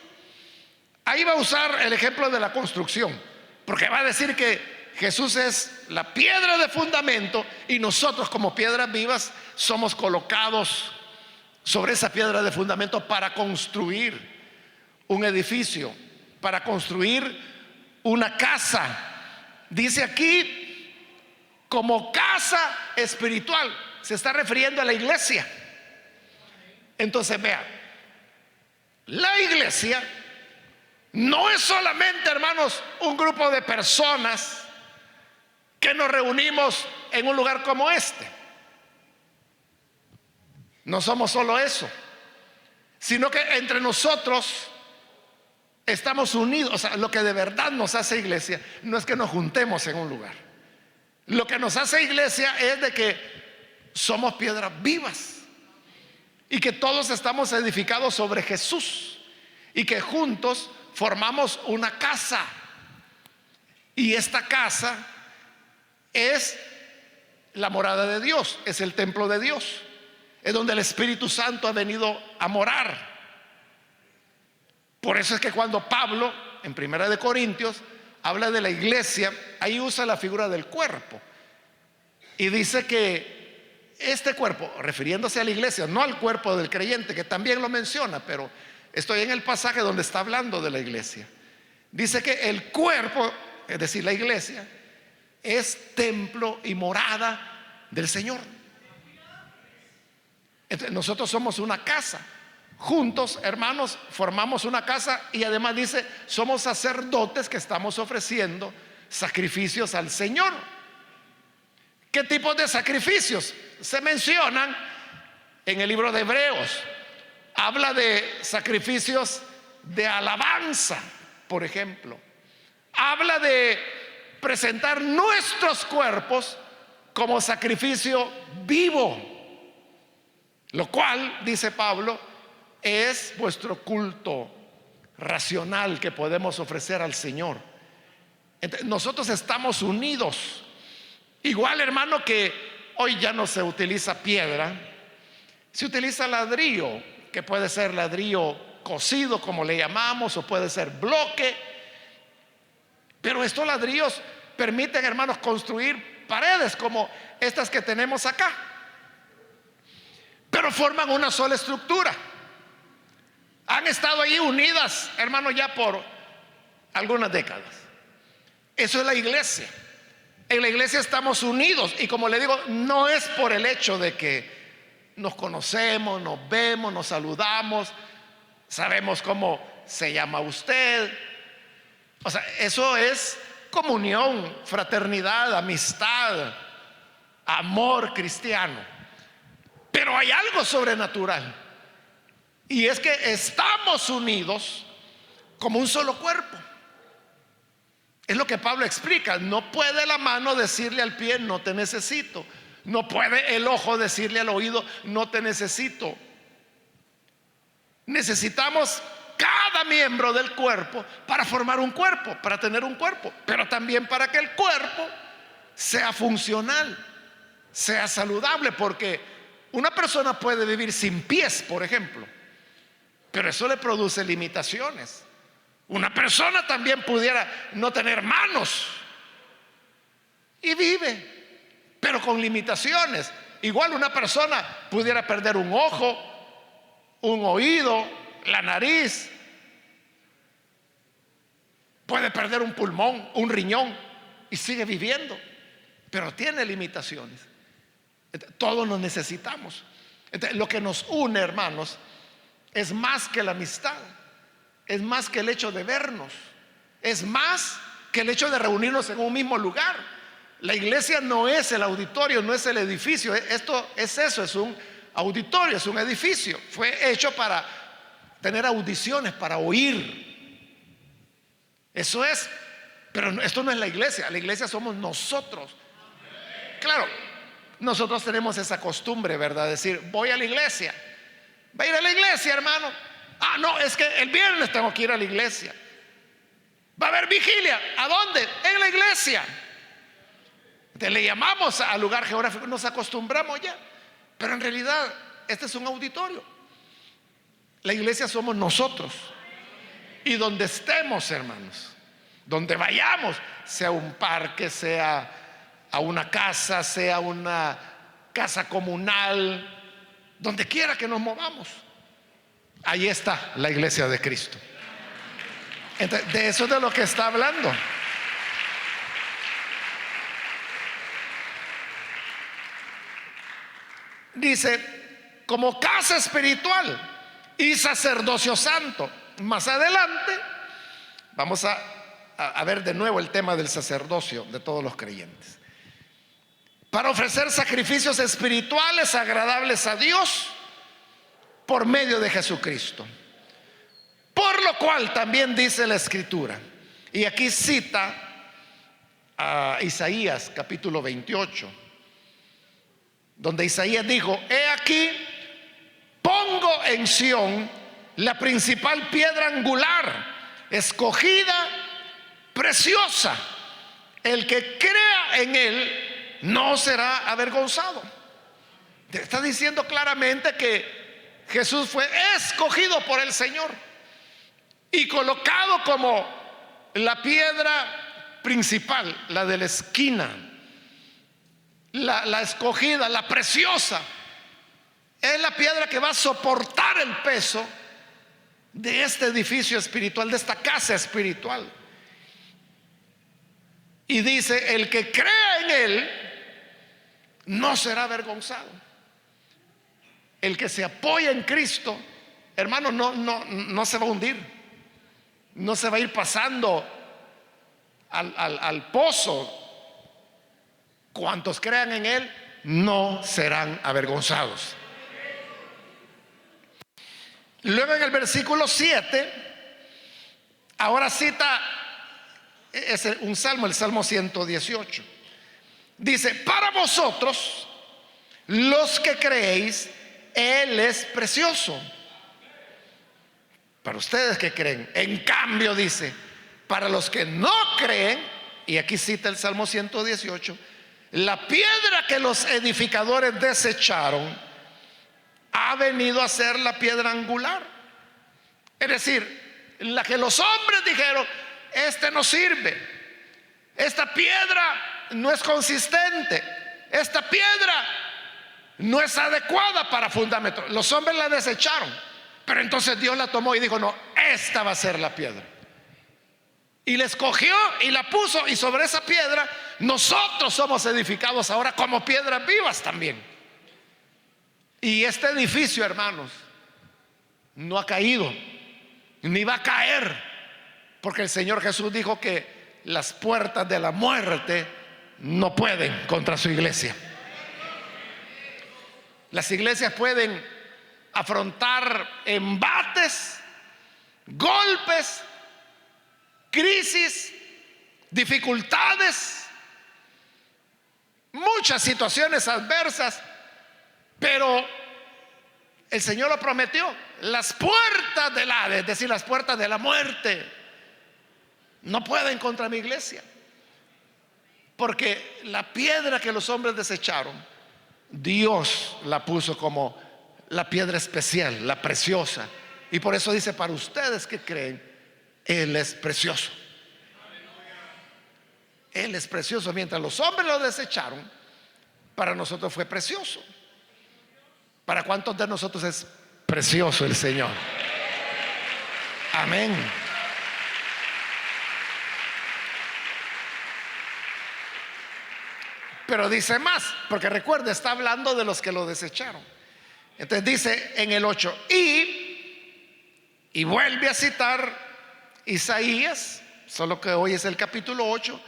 Ahí va a usar el ejemplo de la construcción, porque va a decir que Jesús es la piedra de fundamento y nosotros como piedras vivas somos colocados sobre esa piedra de fundamento para construir un edificio, para construir una casa. Dice aquí, como casa espiritual, se está refiriendo a la iglesia. Entonces, vea, la iglesia no es solamente, hermanos, un grupo de personas que nos reunimos en un lugar como este. No somos solo eso, sino que entre nosotros estamos unidos. O sea, lo que de verdad nos hace iglesia no es que nos juntemos en un lugar. Lo que nos hace iglesia es de que somos piedras vivas y que todos estamos edificados sobre Jesús y que juntos formamos una casa. Y esta casa es la morada de Dios, es el templo de Dios, es donde el Espíritu Santo ha venido a morar. Por eso es que cuando Pablo en 1 Corintios habla de la iglesia, ahí usa la figura del cuerpo y dice que este cuerpo, refiriéndose a la iglesia, no al cuerpo del creyente, que también lo menciona, pero estoy en el pasaje donde está hablando de la iglesia. Dice que el cuerpo, es decir, la iglesia, es templo y morada del Señor. Entonces, nosotros somos una casa. Juntos, hermanos, formamos una casa y además dice, somos sacerdotes que estamos ofreciendo sacrificios al Señor. ¿Qué tipo de sacrificios se mencionan en el libro de Hebreos? Habla de sacrificios de alabanza, por ejemplo. Habla de presentar nuestros cuerpos como sacrificio vivo, lo cual, dice Pablo, es vuestro culto racional que podemos ofrecer al Señor. Entonces, nosotros estamos unidos. Igual, hermano, que hoy ya no se utiliza piedra, se utiliza ladrillo, que puede ser ladrillo cocido, como le llamamos, o puede ser bloque. Pero estos ladrillos permiten, hermanos, construir paredes como estas que tenemos acá, pero forman una sola estructura. han estado ahí unidas, hermano, ya por algunas décadas. Eso es la iglesia. En la iglesia estamos unidos, y como le digo, no es por el hecho de que nos conocemos, nos vemos, nos saludamos, sabemos cómo se llama usted. O sea, eso es comunión, fraternidad, amistad, amor cristiano. Pero hay algo sobrenatural, y es que estamos unidos como un solo cuerpo. Es lo que Pablo explica. No puede la mano decirle al pie, no te necesito. No puede el ojo decirle al oído, no te necesito. Necesitamos cada miembro del cuerpo para formar un cuerpo, para tener un cuerpo, pero también para que el cuerpo sea funcional, sea saludable, porque una persona puede vivir sin pies, por ejemplo, pero eso le produce limitaciones. Una persona también pudiera no tener manos y vive, pero con limitaciones. Igual una persona pudiera perder un ojo, un oído, la nariz, puede perder un pulmón, un riñón, y sigue viviendo, pero tiene limitaciones. Todos nos necesitamos. Lo que nos une, hermanos, es más que la amistad, es más que el hecho de vernos, es más que el hecho de reunirnos en un mismo lugar. La iglesia no es el auditorio, no es el edificio. Esto es eso, es un auditorio, es un edificio. Fue hecho para tener audiciones, para oír. Eso es. Pero esto no es la iglesia. La iglesia somos nosotros. Claro, nosotros tenemos esa costumbre, ¿verdad? Decir, voy a la iglesia. ¿Va a ir a la iglesia, hermano? Ah, no, es que el viernes tengo que ir a la iglesia. ¿Va a haber vigilia? ¿A dónde? En la iglesia. Entonces le llamamos al lugar geográfico, nos acostumbramos ya. Pero en realidad este es un auditorio. La iglesia somos nosotros. Y donde estemos, hermanos, donde vayamos, sea un parque, sea a una casa, sea una casa comunal, donde quiera que nos movamos, ahí está la iglesia de Cristo. Entonces, de eso es de lo que está hablando. Dice, como casa espiritual y sacerdocio santo. Más adelante vamos a ver de nuevo el tema del sacerdocio de todos los creyentes, para ofrecer sacrificios espirituales agradables a Dios por medio de Jesucristo. Por lo cual también dice la Escritura, y aquí cita a Isaías capítulo 28, donde Isaías dijo, he aquí, pongo en Sión la principal piedra angular, escogida, preciosa. El que crea en él no será avergonzado. Está diciendo claramente que Jesús fue escogido por el Señor y colocado como la piedra principal, la de la esquina, la escogida, la preciosa. Es la piedra que va a soportar el peso de este edificio espiritual, de esta casa espiritual. Y dice, el que crea en él no será avergonzado. El que se apoya en Cristo, hermano, no se va a hundir, no se va a ir pasando al pozo. Cuantos crean en él no serán avergonzados. Luego en el versículo 7, ahora cita, es un salmo, el Salmo 118. Dice, para vosotros, los que creéis, Él es precioso. Para ustedes que creen. En cambio, dice, para los que no creen, y aquí cita el Salmo 118, la piedra que los edificadores desecharon ha venido a ser la piedra angular. Es decir, la que los hombres dijeron, este no sirve, esta piedra no es consistente, esta piedra no es adecuada para fundamento. Los hombres la desecharon, Pero entonces Dios la tomó y dijo: no, esta va a ser la piedra. Y la escogió y la puso, y sobre esa piedra nosotros somos edificados ahora como piedras vivas también. Y este edificio, hermanos, no ha caído ni va a caer, porque el Señor Jesús dijo que las puertas de la muerte no pueden contra su iglesia. Las iglesias pueden afrontar embates, golpes, crisis, dificultades, muchas situaciones adversas, pero el Señor lo prometió: las puertas del Hades, es decir, las puertas de la muerte, no pueden contra mi iglesia, porque la piedra que los hombres desecharon, Dios la puso como la piedra especial, la preciosa. Y por eso dice: para ustedes que creen, Él es precioso. Él es precioso. Mientras los hombres lo desecharon, para nosotros fue precioso. ¿Para cuántos de nosotros es precioso el Señor? Amén. Pero dice más, porque recuerda, está hablando de los que lo desecharon. Entonces dice en el 8: y vuelve a citar Isaías, solo que hoy es el capítulo 8,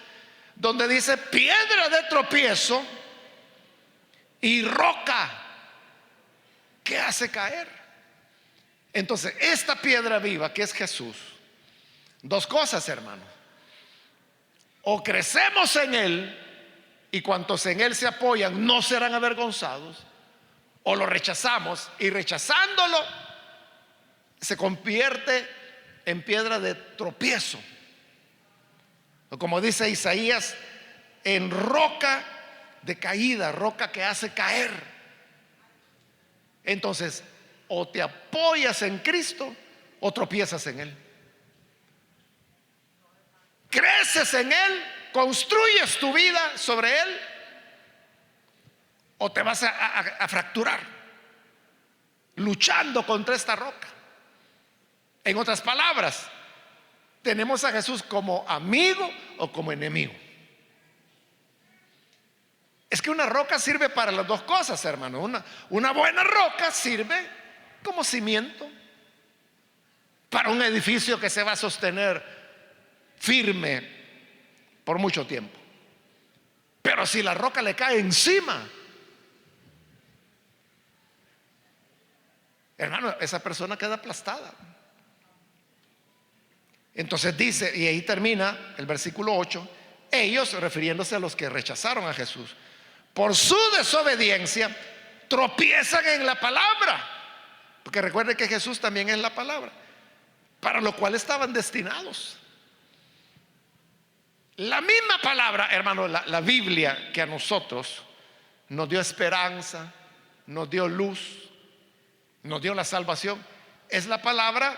donde dice: piedra de tropiezo y roca que hace caer. Entonces, esta piedra viva que es Jesús, dos cosas, hermano: o crecemos en Él, y cuantos en Él se apoyan no serán avergonzados, o lo rechazamos, y rechazándolo se convierte en piedra de tropiezo, o como dice Isaías, en roca de caída, roca que hace caer. Entonces, o te apoyas en Cristo o tropiezas en Él. Creces en Él, construyes tu vida sobre Él, o te vas a fracturar luchando contra esta roca. En otras palabras, tenemos a Jesús como amigo o como enemigo. Es que una roca sirve para las dos cosas, hermano. Una buena roca sirve como cimiento para un edificio que se va a sostener firme por mucho tiempo. Pero si la roca le cae encima, hermano, esa persona queda aplastada. Entonces dice, y ahí termina el versículo 8: ellos, refiriéndose a los que rechazaron a Jesús, por su desobediencia tropiezan en la palabra, porque recuerden que Jesús también es la palabra, para lo cual estaban destinados. La misma palabra, hermano, la Biblia, que a nosotros nos dio esperanza, nos dio luz, nos dio la salvación, es la palabra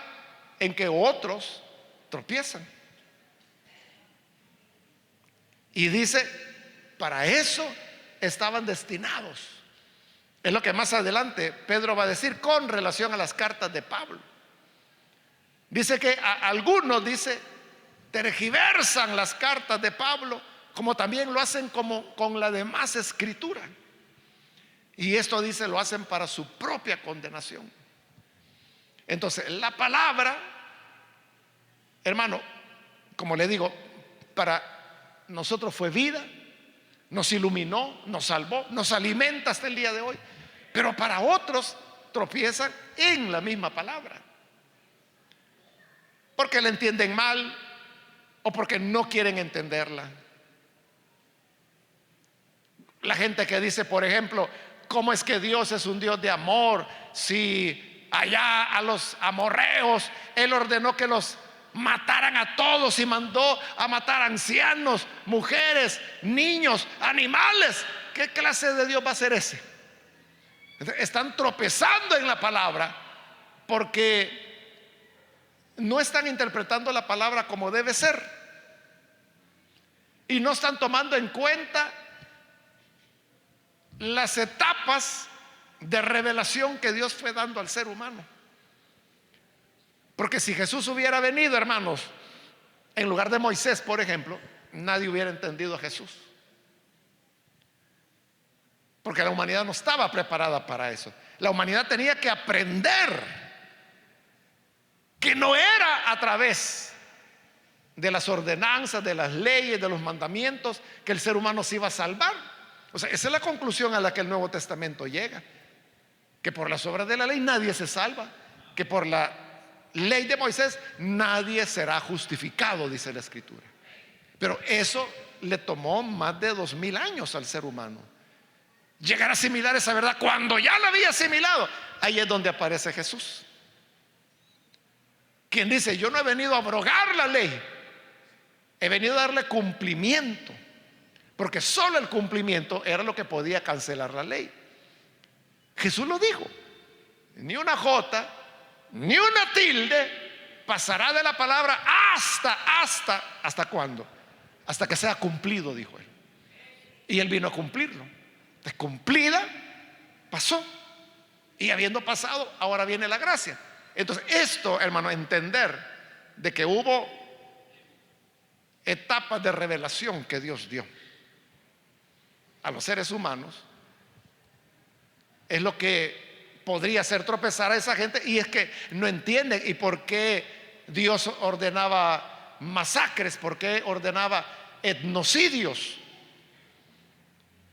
en que otros tropiezan. Y dice: para eso estaban destinados. Es lo que más adelante Pedro va a decir con relación a las cartas de Pablo. Dice que a algunos, dice, tergiversan las cartas de Pablo, como también lo hacen como con la demás escritura. Y esto, dice, lo hacen para su propia condenación. Entonces, la palabra, hermano, como le digo, para nosotros fue vida, nos iluminó, nos salvó, nos alimenta hasta el día de hoy. Pero para otros tropiezan en la misma palabra, porque la entienden mal o porque no quieren entenderla. La gente que dice, por ejemplo, ¿cómo es que Dios es un Dios de amor si allá a los amorreos Él ordenó que los mataran a todos y mandó a matar ancianos, mujeres, niños, animales? ¿Qué clase de Dios va a ser ese? Están tropezando en la palabra porque no están interpretando la palabra como debe ser y no están tomando en cuenta las etapas de revelación que Dios fue dando al ser humano. Porque si Jesús hubiera venido, hermanos, en lugar de Moisés, por ejemplo, nadie hubiera entendido a Jesús. Porque la humanidad no estaba preparada para eso. La humanidad tenía que aprender que no era a través de las ordenanzas, de las leyes, de los mandamientos, que el ser humano se iba a salvar. O sea, esa es la conclusión a la que el Nuevo Testamento llega. Que por las obras de la ley nadie se salva. Que por la ley de Moisés nadie será justificado, dice la Escritura. Pero eso le tomó más de 2000 años al ser humano llegar a asimilar esa verdad. Cuando ya la había asimilado, ahí es donde aparece Jesús, quien dice: yo no he venido a abrogar la ley, he venido a darle cumplimiento, porque solo el cumplimiento era lo que podía cancelar la ley. Jesús lo dijo: ni una jota, ni una tilde pasará de la palabra ¿hasta cuándo? Hasta que sea cumplido, dijo él. Y él vino a cumplirlo. Entonces, cumplida, pasó. Y habiendo pasado, ahora viene la gracia. Entonces, esto, hermano, entender de que hubo etapas de revelación que Dios dio a los seres humanos, es lo que podría hacer tropezar a esa gente. Y es que no entienden. ¿Y por qué Dios ordenaba masacres? ¿Por qué ordenaba etnocidios?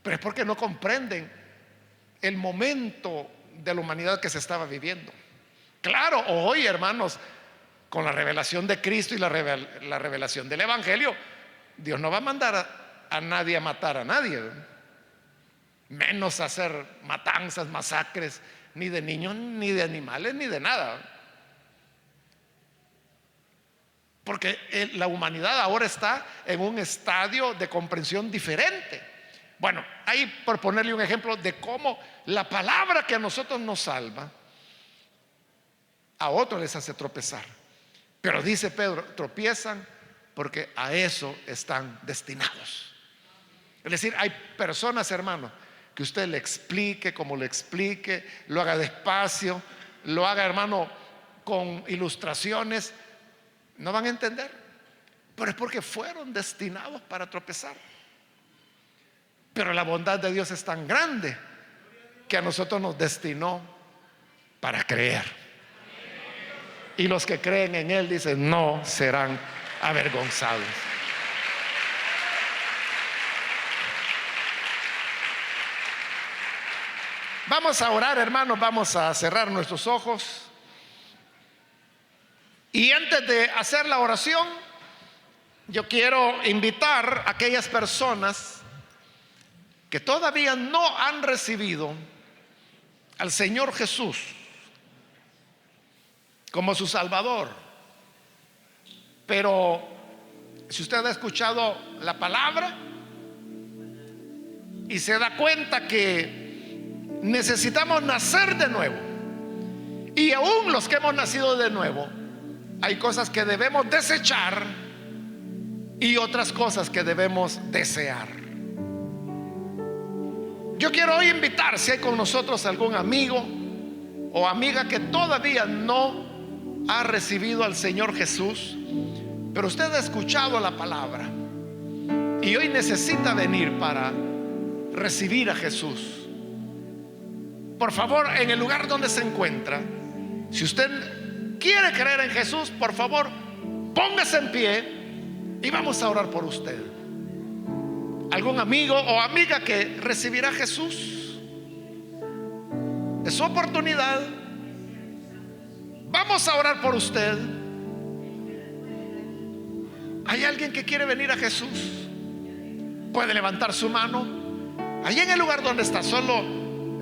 Pero es porque no comprenden el momento de la humanidad que se estaba viviendo. Claro, hoy, hermanos, con la revelación de Cristo y la revelación del Evangelio, Dios no va a mandar a nadie a matar a nadie, menos a hacer matanzas, masacres, ni de niños, ni de animales, ni de nada. Porque la humanidad ahora está en un estadio de comprensión diferente. Bueno, ahí por ponerle un ejemplo de cómo la palabra que a nosotros nos salva, a otros les hace tropezar. Pero dice Pedro: tropiezan porque a eso están destinados. Es decir, hay personas, hermano, que usted le explique como le explique, lo haga despacio, lo haga, hermano, con ilustraciones, no van a entender. Pero es porque fueron destinados para tropezar. Pero la bondad de Dios es tan grande que a nosotros nos destinó para creer. Y los que creen en Él, dicen, no serán avergonzados. Vamos a orar, hermanos, vamos a cerrar nuestros ojos. Y antes de hacer la oración, yo quiero invitar a aquellas personas que todavía no han recibido al Señor Jesús como su Salvador. Pero si usted ha escuchado la palabra y se da cuenta que necesitamos nacer de nuevo, y aún los que hemos nacido de nuevo, hay cosas que debemos desechar y otras cosas que debemos desear. Yo quiero hoy invitar, si hay con nosotros algún amigo o amiga que todavía no ha recibido al Señor Jesús, pero usted ha escuchado la palabra y hoy necesita venir para recibir a Jesús. Por favor, en el lugar donde se encuentra, si usted quiere creer en Jesús, por favor, póngase en pie y vamos a orar por usted. Algún amigo o amiga que recibirá a Jesús, es su oportunidad. Vamos a orar por usted. ¿Hay alguien que quiere venir a Jesús? Puede levantar su mano. Allí en el lugar donde está, solo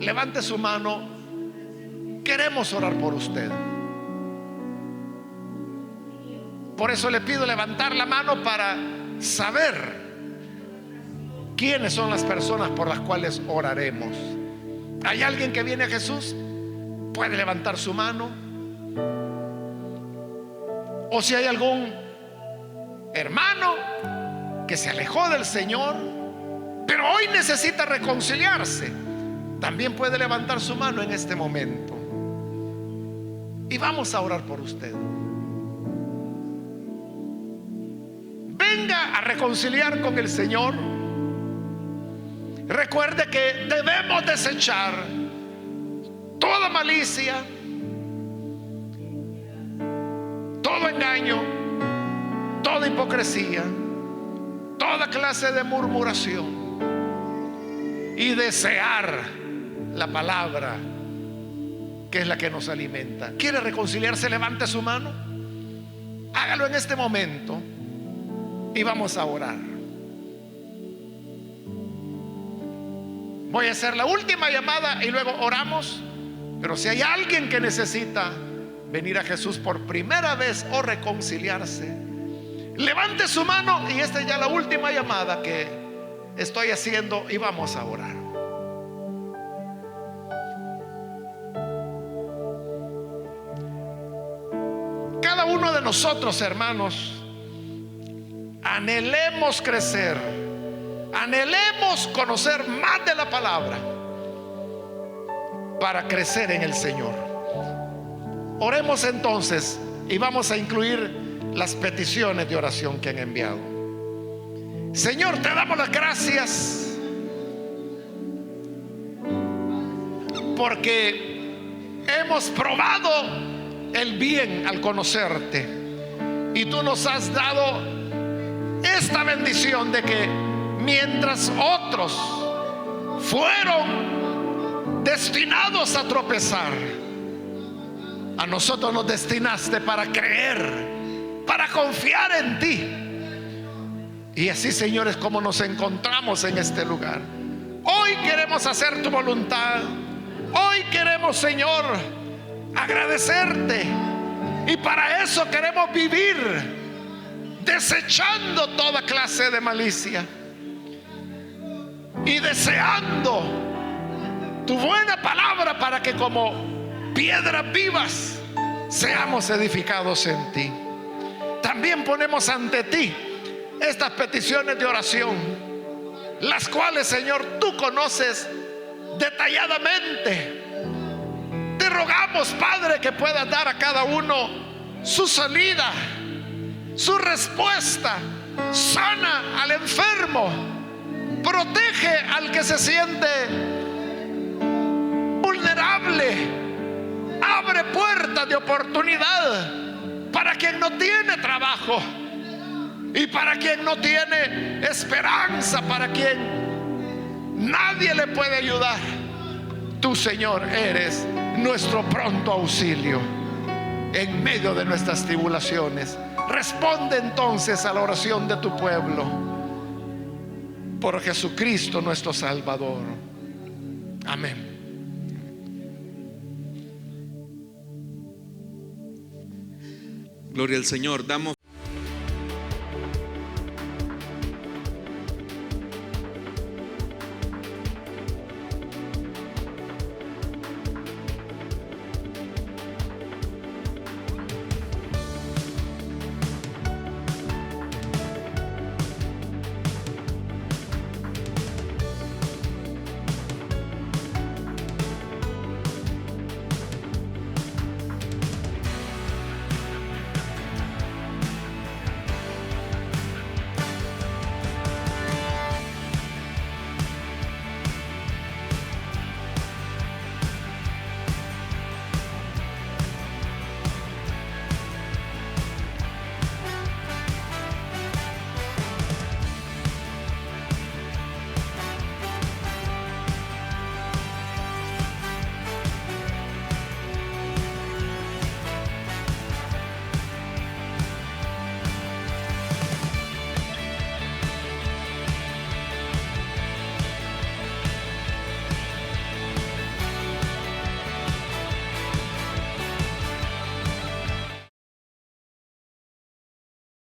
levante su mano. Queremos orar por usted. Por eso le pido levantar la mano para saber quiénes son las personas por las cuales oraremos. ¿Hay alguien que viene a Jesús? Puede levantar su mano. O si hay algún hermano que se alejó del Señor, pero hoy necesita reconciliarse, también puede levantar su mano en este momento. Y vamos a orar por usted. venga a reconciliar con el Señor, recuerde que debemos desechar toda malicia, todo engaño, toda hipocresía, toda clase de murmuración, y desear la palabra, que es la que nos alimenta. ¿Quiere reconciliarse? Levante su mano, hágalo en este momento y vamos a orar. Voy a hacer la última llamada y luego oramos. Pero si hay alguien que necesita venir a Jesús por primera vez o reconciliarse, levante su mano, y esta es ya la última llamada que estoy haciendo y vamos a orar. Cada uno de nosotros, hermanos, anhelemos crecer, anhelemos conocer más de la palabra para crecer en el Señor. Oremos entonces y vamos a incluir las peticiones de oración que han enviado. Señor, te damos las gracias porque hemos probado el bien al conocerte, y tú nos has dado esta bendición de que mientras otros fueron destinados a tropezar, a nosotros nos destinaste para creer, para confiar en ti. Y así, Señor, es como nos encontramos en este lugar. Hoy queremos hacer tu voluntad. Hoy queremos, Señor, agradecerte, y para eso queremos vivir desechando toda clase de malicia y deseando tu buena palabra, para que como piedras vivas seamos edificados en ti. También ponemos ante ti estas peticiones de oración, las cuales, Señor, tú conoces detalladamente. Te rogamos, Padre, que puedas dar a cada uno su salida, su respuesta. Sana al enfermo, protege al que se siente vulnerable, abre puertas de oportunidad para quien no tiene trabajo y para quien no tiene esperanza, para quien nadie le puede ayudar. Tú, Señor, eres nuestro pronto auxilio en medio de nuestras tribulaciones. Responde entonces a la oración de tu pueblo, por Jesucristo nuestro Salvador. Amén. Gloria al Señor. Damos